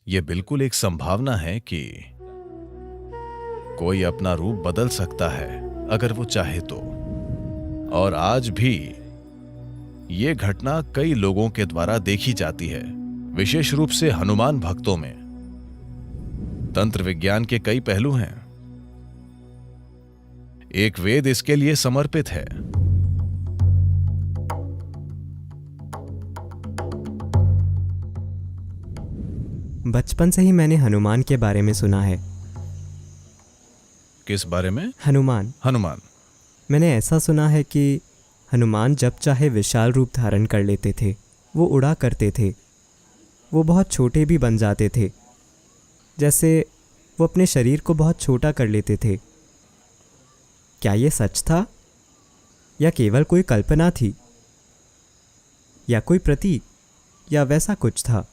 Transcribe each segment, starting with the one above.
ये बिल्कुल एक संभावना है कि कोई अपना रूप बदल सकता है अगर वो चाहे तो। और आज भी ये घटना कई लोगों के द्वारा देखी जाती है, विशेष रूप से हनुमान भक्तों में। तंत्र विज्ञान के कई पहलू हैं। एक वेद इसके लिए समर्पित है। बचपन से ही मैंने हनुमान के बारे में सुना है। किस बारे में? हनुमान। हनुमान। मैंने ऐसा सुना है कि हनुमान जब चाहे विशाल रूप धारण कर लेते थे, वो उड़ा करते थे, वो बहुत छोटे भी बन जाते थे, जैसे वो अपने शरीर को बहुत छोटा कर लेते थे। क्या ये सच था या केवल कोई कल्पना थी, या कोई प्रतीक, या वैसा कुछ था?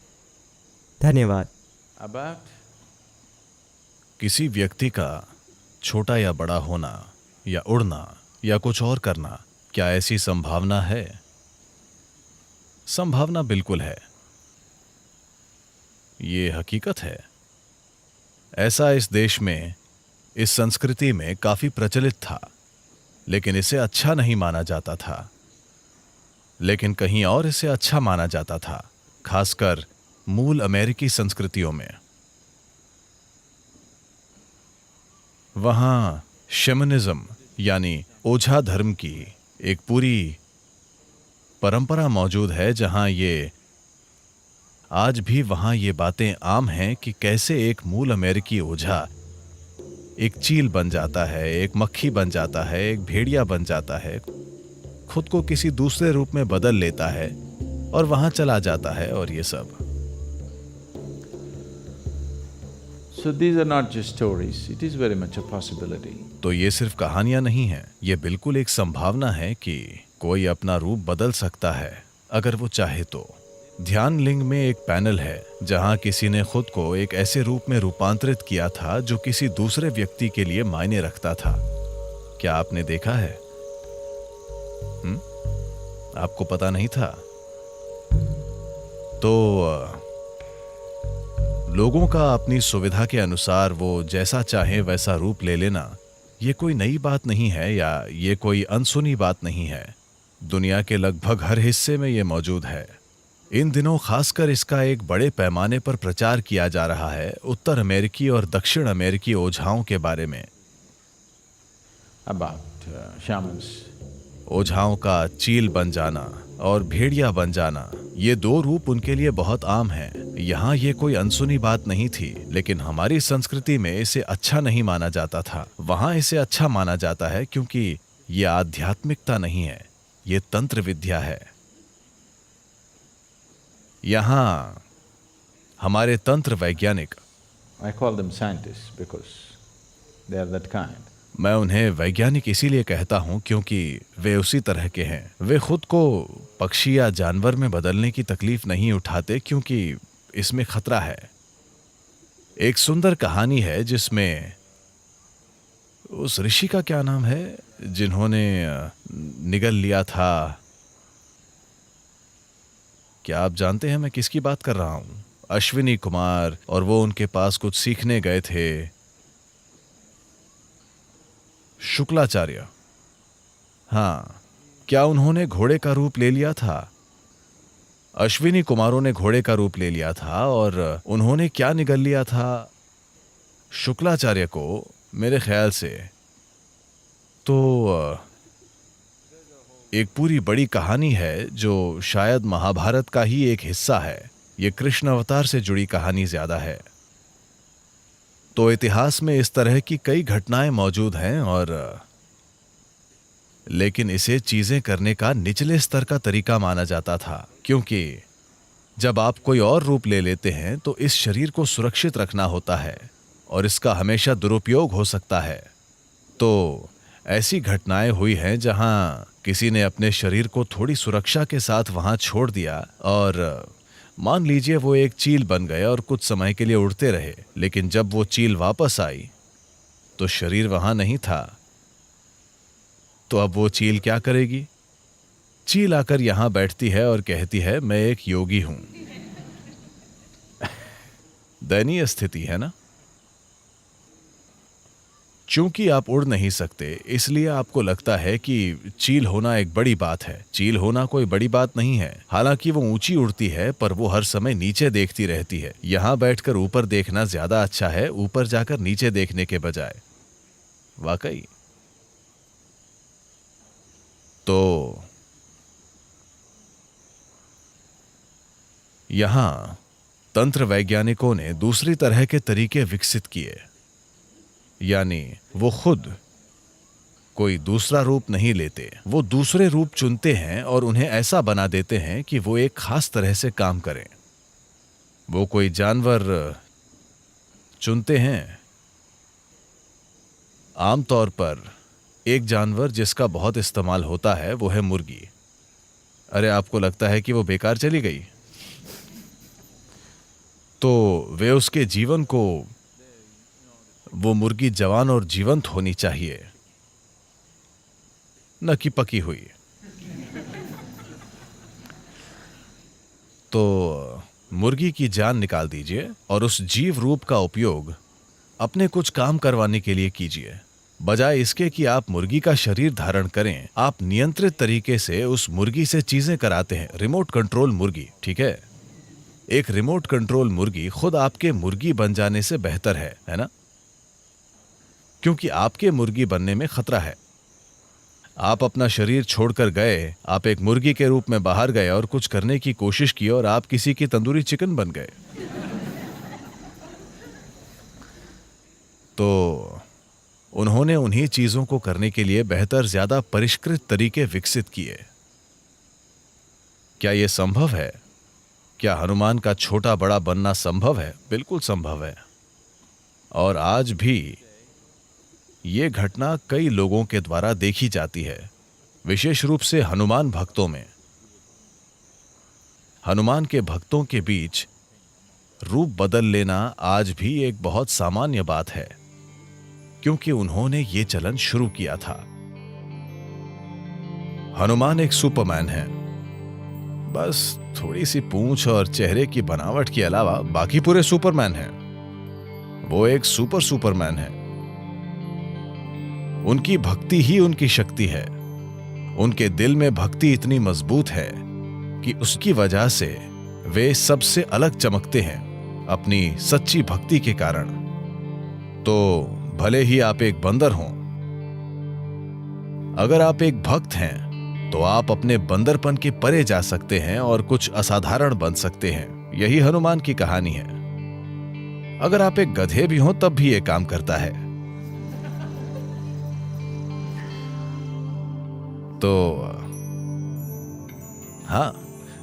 धन्यवाद। किसी व्यक्ति का छोटा या बड़ा होना या उड़ना या कुछ और करना, क्या ऐसी संभावना है? संभावना बिल्कुल है। ये हकीकत है। ऐसा इस देश में, इस संस्कृति में काफी प्रचलित था, लेकिन इसे अच्छा नहीं माना जाता था। लेकिन कहीं और इसे अच्छा माना जाता था, खासकर मूल अमेरिकी संस्कृतियों में। वहां शैमनिज्म यानी ओझा धर्म की एक पूरी परंपरा मौजूद है, जहां ये आज भी वहां ये बातें आम हैं कि कैसे एक मूल अमेरिकी ओझा एक चील बन जाता है, एक मक्खी बन जाता है, एक भेड़िया बन जाता है, खुद को किसी दूसरे रूप में बदल लेता है और वहां चला जाता है, और ये सब। So these are not just stories, it is very much a possibility. तो ये सिर्फ कहानियां नहीं हैं, ये बिल्कुल एक संभावना है कि कोई अपना रूप बदल सकता है अगर वो चाहे तो। ध्यान लिंग में एक पैनल है जहां किसी ने खुद को एक ऐसे रूप में रूपांतरित किया था जो किसी दूसरे व्यक्ति के लिए मायने रखता था। क्या आपने देखा है? आपको पता नहीं था? तो लोगों का अपनी सुविधा के अनुसार वो जैसा चाहे वैसा रूप ले लेना, ये कोई नई बात नहीं है या ये कोई अनसुनी बात नहीं है। दुनिया के लगभग हर हिस्से में ये मौजूद है। इन दिनों खासकर इसका एक बड़े पैमाने पर प्रचार किया जा रहा है उत्तर अमेरिकी और दक्षिण अमेरिकी ओझाओं के बारे में। About shamans. ओझाओं का चील बन जाना और भेड़िया बन जाना, ये दो रूप उनके लिए बहुत आम हैं। यहाँ ये कोई अनसुनी बात नहीं थी, लेकिन हमारी संस्कृति में इसे अच्छा नहीं माना जाता था। वहाँ इसे अच्छा माना जाता है क्योंकि ये आध्यात्मिकता नहीं है, ये तंत्र विद्या है। यहाँ हमारे तंत्र वैज्ञानिक, I call them scientists because they are that kind. मैं उन्हें वैज्ञानिक इसीलिए कहता हूं क्योंकि वे उसी तरह के हैं। वे खुद को पक्षी या जानवर में बदलने की तकलीफ नहीं उठाते क्योंकि इसमें खतरा है। एक सुंदर कहानी है जिसमें उस ऋषि का क्या नाम है जिन्होंने निगल लिया था? क्या आप जानते हैं मैं किसकी बात कर रहा हूं? अश्विनी कुमार, और वो उनके पास कुछ सीखने गए थे। शुक्लाचार्य। हाँ, क्या उन्होंने घोड़े का रूप ले लिया था? अश्विनी कुमारों ने घोड़े का रूप ले लिया था और उन्होंने क्या निगल लिया था? शुक्लाचार्य को, मेरे ख्याल से। तो एक पूरी बड़ी कहानी है जो शायद महाभारत का ही एक हिस्सा है। ये कृष्ण अवतार से जुड़ी कहानी ज्यादा है। तो इतिहास में इस तरह की कई घटनाएं मौजूद हैं, और लेकिन इसे चीजें करने का निचले स्तर का तरीका माना जाता था, क्योंकि जब आप कोई और रूप ले लेते हैं तो इस शरीर को सुरक्षित रखना होता है और इसका हमेशा दुरुपयोग हो सकता है। तो ऐसी घटनाएं हुई हैं जहां किसी ने अपने शरीर को थोड़ी सुरक्षा के साथ वहां छोड़ दिया, और मान लीजिए वो एक चील बन गए और कुछ समय के लिए उड़ते रहे, लेकिन जब वो चील वापस आई तो शरीर वहां नहीं था। तो अब वो चील क्या करेगी? चील आकर यहां बैठती है और कहती है, मैं एक योगी हूं। दयनीय स्थिति है ना। चूंकि आप उड़ नहीं सकते इसलिए आपको लगता है कि चील होना एक बड़ी बात है। चील होना कोई बड़ी बात नहीं है। हालांकि वो ऊंची उड़ती है पर वो हर समय नीचे देखती रहती है। यहां बैठकर ऊपर देखना ज्यादा अच्छा है ऊपर जाकर नीचे देखने के बजाय। वाकई। तो यहां तंत्र वैज्ञानिकों ने दूसरी तरह के तरीके विकसित किए, यानी वो खुद कोई दूसरा रूप नहीं लेते, वो दूसरे रूप चुनते हैं और उन्हें ऐसा बना देते हैं कि वो एक खास तरह से काम करें। वो कोई जानवर चुनते हैं। आमतौर पर एक जानवर जिसका बहुत इस्तेमाल होता है वो है मुर्गी। अरे आपको लगता है कि वो बेकार चली गई? तो वे उसके जीवन को, वो मुर्गी जवान और जीवंत होनी चाहिए, न कि पकी हुई। तो मुर्गी की जान निकाल दीजिए और उस जीव रूप का उपयोग अपने कुछ काम करवाने के लिए कीजिए। बजाय इसके कि आप मुर्गी का शरीर धारण करें, आप नियंत्रित तरीके से उस मुर्गी से चीजें कराते हैं। रिमोट कंट्रोल मुर्गी, ठीक है? एक रिमोट कंट्रोल मुर्गी खुद आपके मुर्गी बन जाने से बेहतर है ना? क्योंकि आपके मुर्गी बनने में खतरा है। आप अपना शरीर छोड़कर गए, आप एक मुर्गी के रूप में बाहर गए और कुछ करने की कोशिश की और आप किसी की तंदूरी चिकन बन गए। तो उन्होंने उन्हीं चीजों को करने के लिए बेहतर, ज्यादा परिष्कृत तरीके विकसित किए। क्या यह संभव है? क्या हनुमान का छोटा बड़ा बनना संभव है? बिल्कुल संभव है। और आज भी यह घटना कई लोगों के द्वारा देखी जाती है, विशेष रूप से हनुमान भक्तों में। हनुमान के भक्तों के बीच रूप बदल लेना आज भी एक बहुत सामान्य बात है, क्योंकि उन्होंने ये चलन शुरू किया था। हनुमान एक सुपरमैन है। बस थोड़ी सी पूंछ और चेहरे की बनावट के अलावा बाकी पूरे सुपरमैन हैं। वो एक सुपरमैन है। उनकी भक्ति ही उनकी शक्ति है। उनके दिल में भक्ति इतनी मजबूत है कि उसकी वजह से वे सबसे अलग चमकते हैं अपनी सच्ची भक्ति के कारण। तो भले ही आप एक बंदर हों, अगर आप एक भक्त हैं तो आप अपने बंदरपन के परे जा सकते हैं और कुछ असाधारण बन सकते हैं। यही हनुमान की कहानी है। अगर आप एक गधे भी हों तब भी यह काम करता है। तो हां,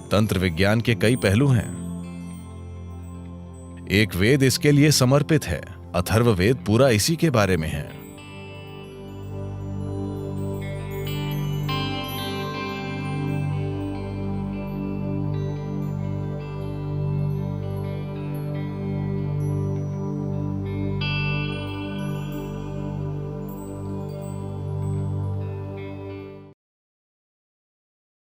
तंत्र विज्ञान के कई पहलू हैं। एक वेद इसके लिए समर्पित है। अथर्ववेद पूरा इसी के बारे में है।